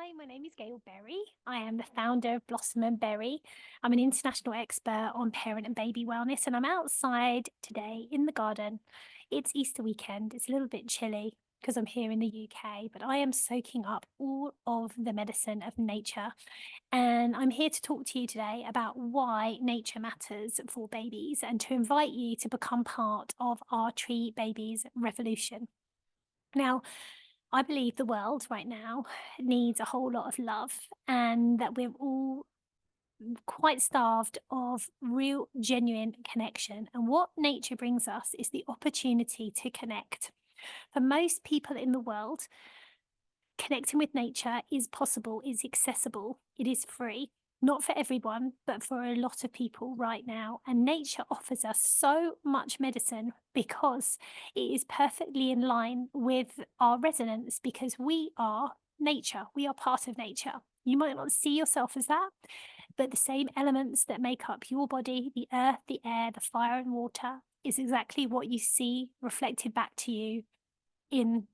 Hi, my name is Gail Berry. I am the founder of Blossom and Berry. I'm an international expert on parent and baby wellness, and I'm outside today in the garden. It's Easter weekend. It's a little bit chilly because I'm here in the UK, but I am soaking up all of the medicine of nature. And I'm here to talk to you today about why nature matters for babies and to invite you to become part of our Tree Babies revolution. Now, I believe the world right now needs a whole lot of love, and that we're all quite starved of real, genuine connection. And what nature brings us is the opportunity to connect. For most people in the world, connecting with nature is possible, is accessible, it is free. Not for everyone, but for a lot of people right now. And nature offers us so much medicine because it is perfectly in line with our resonance, because we are nature, we are part of nature. You might not see yourself as that, but the same elements that make up your body, the earth, the air, the fire, and water, is exactly what you see reflected back to you in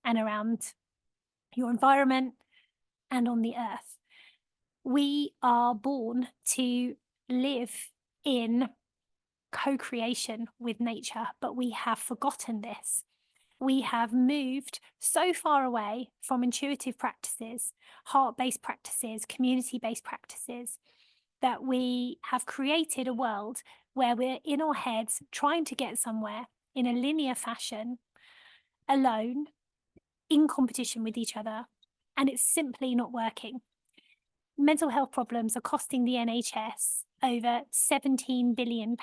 and around your environment and on the earth. We are born to live in co creation with nature, but we have forgotten this. We have moved so far away from intuitive practices, heart based practices, community based practices, that we have created a world where we're in our heads trying to get somewhere in a linear fashion, alone, in competition with each other, and it's simply not working. Mental health problems are costing the NHS over £17 billion.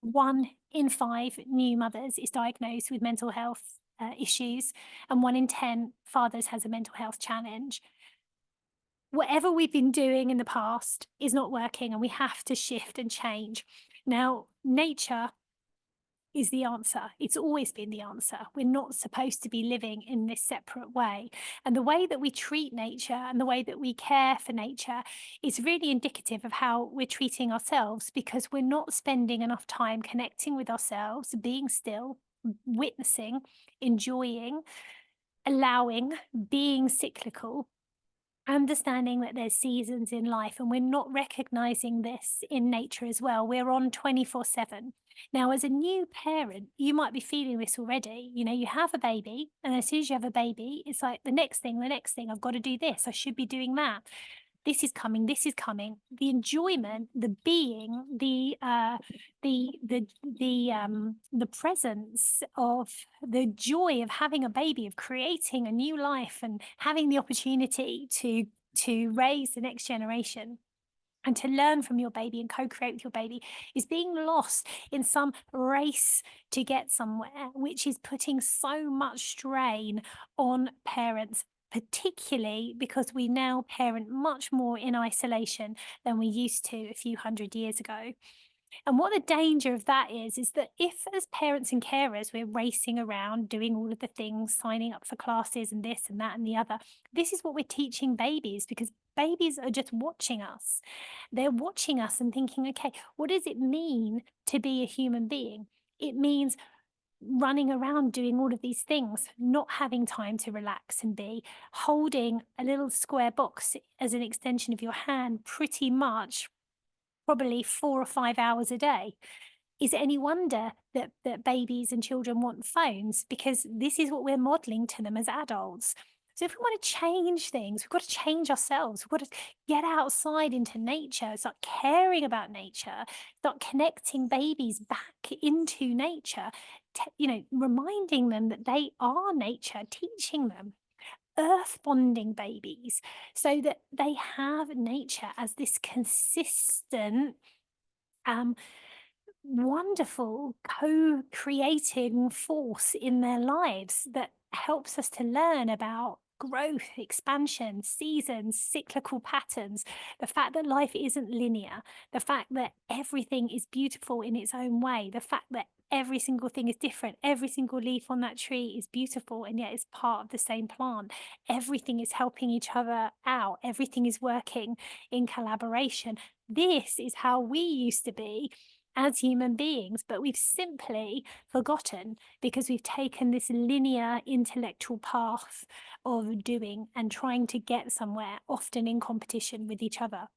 1 in 5 new mothers is diagnosed with mental health issues, and 1 in 10 fathers has a mental health challenge. Whatever we've been doing in the past is not working, and we have to shift and change. Now, nature is the answer. It's always been the answer. We're not supposed to be living in this separate way. And the way that we treat nature and the way that we care for nature is really indicative of how we're treating ourselves, because we're not spending enough time connecting with ourselves, being still, witnessing, enjoying, allowing, being cyclical, understanding that there's seasons in life, and we're not recognizing this in nature as well. We're on 24/7. Now, as a new parent, you might be feeling this already. You know, you have a baby, and as soon as you have a baby, it's like the next thing, I've got to do this, I should be doing that. This is coming, this is coming. The enjoyment, the being, the presence of the joy of having a baby, of creating a new life and having the opportunity to raise the next generation and to learn from your baby and co-create with your baby, is being lost in some race to get somewhere, which is putting so much strain on parents, particularly because we now parent much more in isolation than we used to a few hundred years ago. And what the danger of that is that if, as parents and carers, we're racing around doing all of the things, signing up for classes and this and that and the other, this is what we're teaching babies, because babies are just watching us. They're watching us and thinking, okay, what does it mean to be a human being? It means running around doing all of these things, not having time to relax and be, holding a little square box as an extension of your hand pretty much probably 4 or 5 hours a day. Is it any wonder that babies and children want phones? Because this is what we're modeling to them as adults. So if we want to change things, we've got to change ourselves. We've got to get outside into nature, start caring about nature, start connecting babies back into nature, reminding them that they are nature, teaching them, earth bonding babies so that they have nature as this consistent, wonderful co-creating force in their lives that helps us to learn about growth, expansion, seasons, cyclical patterns, the fact that life isn't linear, the fact that everything is beautiful in its own way, the fact that every single thing is different, every single leaf on that tree is beautiful and yet it's part of the same plant. Everything is helping each other out, everything is working in collaboration. This is how we used to be, as human beings, but we've simply forgotten because we've taken this linear intellectual path of doing and trying to get somewhere, often in competition with each other.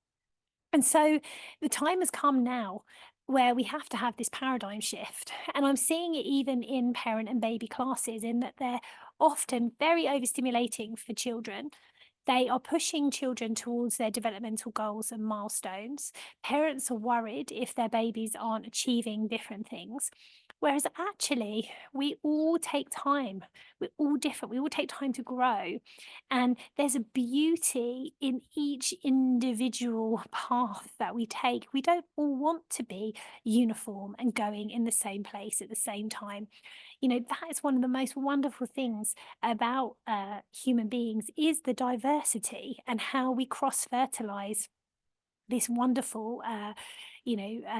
And so the time has come now where we have to have this paradigm shift. And I'm seeing it even in parent and baby classes, in that they're often very overstimulating for children. They are pushing children towards their developmental goals and milestones. Parents are worried if their babies aren't achieving different things. Whereas actually, we all take time. We're all different. We all take time to grow. And there's a beauty in each individual path that we take. We don't all want to be uniform and going in the same place at the same time. That is one of the most wonderful things about human beings, is the diversity and how we cross fertilize this wonderful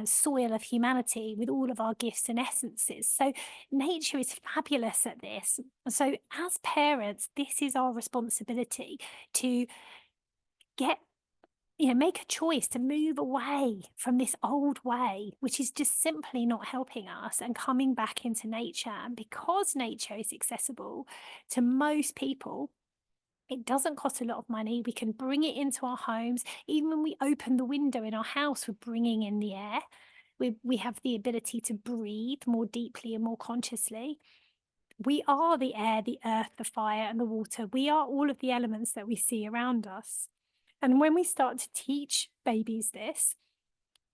soil of humanity with all of our gifts and essences. So nature is fabulous at this. So as parents, this is our responsibility to get make a choice to move away from this old way, which is just simply not helping us, and coming back into nature. And because nature is accessible to most people, it doesn't cost a lot of money. We can bring it into our homes. Even when we open the window in our house, we're bringing in the air. We have the ability to breathe more deeply and more consciously. We are the air, the earth, the fire, and the water. We are all of the elements that we see around us. And when we start to teach babies this,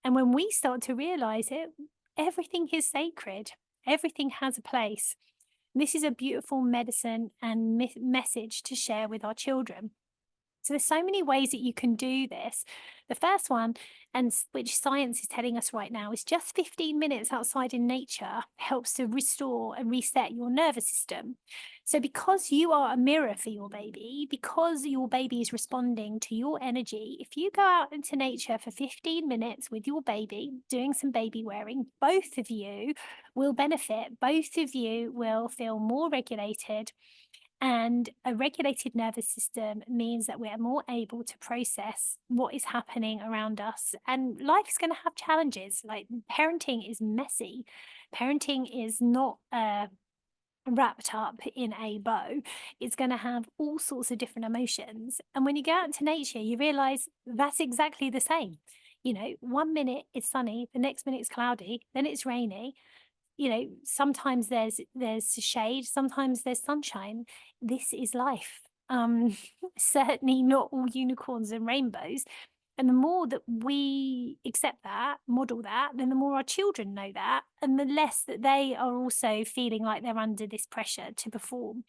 and when we start to realize it, everything is sacred, everything has a place. This is a beautiful medicine and message to share with our children. So there's so many ways that you can do this. The first one, and which science is telling us right now, is just 15 minutes outside in nature helps to restore and reset your nervous system. So because you are a mirror for your baby, because your baby is responding to your energy, if you go out into nature for 15 minutes with your baby, doing some baby wearing, both of you will benefit. Both of you will feel more regulated, and a regulated nervous system means that we're more able to process what is happening around us. And life is going to have challenges. Like, parenting is messy. Parenting is not wrapped up in a bow. It's going to have all sorts of different emotions. And when you go out into nature, you realize that's exactly the same. 1 minute it's sunny, the next minute it's cloudy, then it's rainy. Sometimes there's shade, sometimes there's sunshine. This is life. Certainly not all unicorns and rainbows. And the more that we accept that, model that, then the more our children know that, and the less that they are also feeling like they're under this pressure to perform.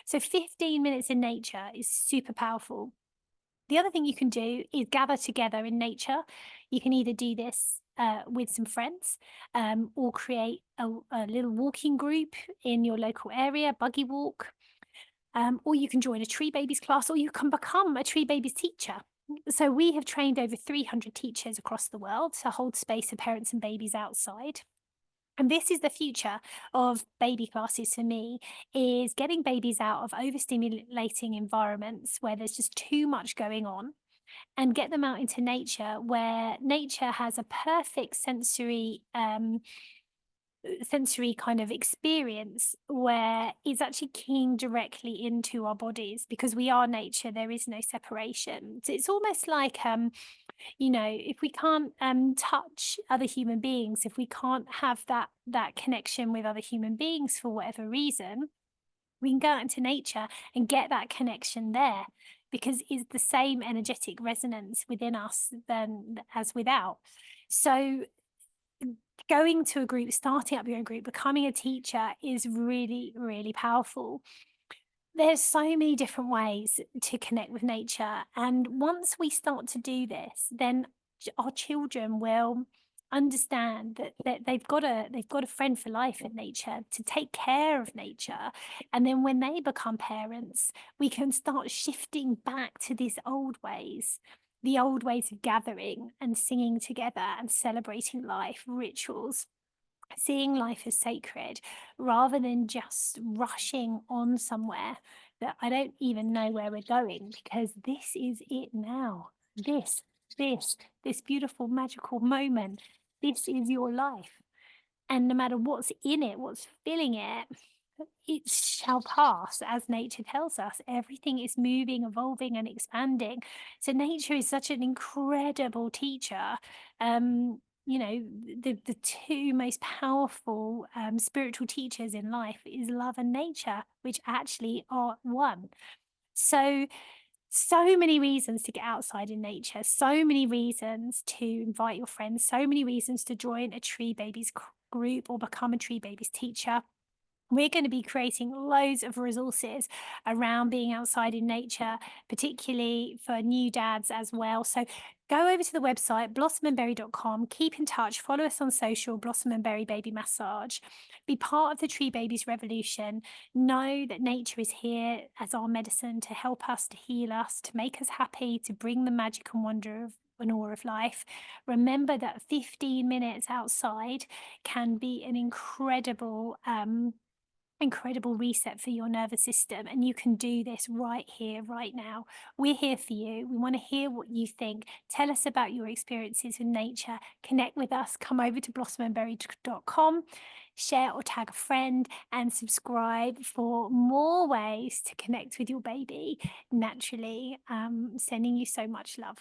So 15 minutes in nature is super powerful. The other thing you can do is gather together in nature. You can either do this with some friends, or create a little walking group in your local area, buggy walk, or you can join a Tree Babies class, or you can become a Tree Babies teacher. So we have trained over 300 teachers across the world to hold space for parents and babies outside. And this is the future of baby classes for me, is getting babies out of overstimulating environments where there's just too much going on, and get them out into nature, where nature has a perfect sensory kind of experience, where it's actually keying directly into our bodies. Because we are nature, there is no separation. So it's almost like if we can't touch other human beings, if we can't have that connection with other human beings for whatever reason, we can go out into nature and get that connection there, because it's the same energetic resonance within us than as without. So going to a group, starting up your own group, becoming a teacher is really, really powerful. There's so many different ways to connect with nature. And once we start to do this, then our children will understand that they've got a friend for life in nature, to take care of nature. And then when they become parents, we can start shifting back to these old ways, the old ways of gathering and singing together and celebrating life, rituals, seeing life as sacred, rather than just rushing on somewhere that I don't even know where we're going, because this is it now. This beautiful magical moment. This is your life. And no matter what's in it, what's filling it shall pass, as nature tells us. Everything is moving, evolving, and expanding. So nature is such an incredible teacher. The two most powerful spiritual teachers in life is love and nature, which actually are one. So many reasons to get outside in nature, so many reasons to invite your friends, so many reasons to join a Tree Babies group or become a Tree Babies teacher. We're going to be creating loads of resources around being outside in nature, particularly for new dads as well. So go over to the website, blossomandberry.com, keep in touch, follow us on social, Blossom and Berry Baby Massage. Be part of the Tree Babies revolution. Know that nature is here as our medicine to help us, to heal us, to make us happy, to bring the magic and wonder of and awe of life. Remember that 15 minutes outside can be an incredible reset for your nervous system, and you can do this right here, right now. We're here for you. We want to hear what you think. Tell us about your experiences in nature. Connect with us. Come over to blossomandberry.com, share or tag a friend, and subscribe for more ways to connect with your baby naturally. Sending you so much love.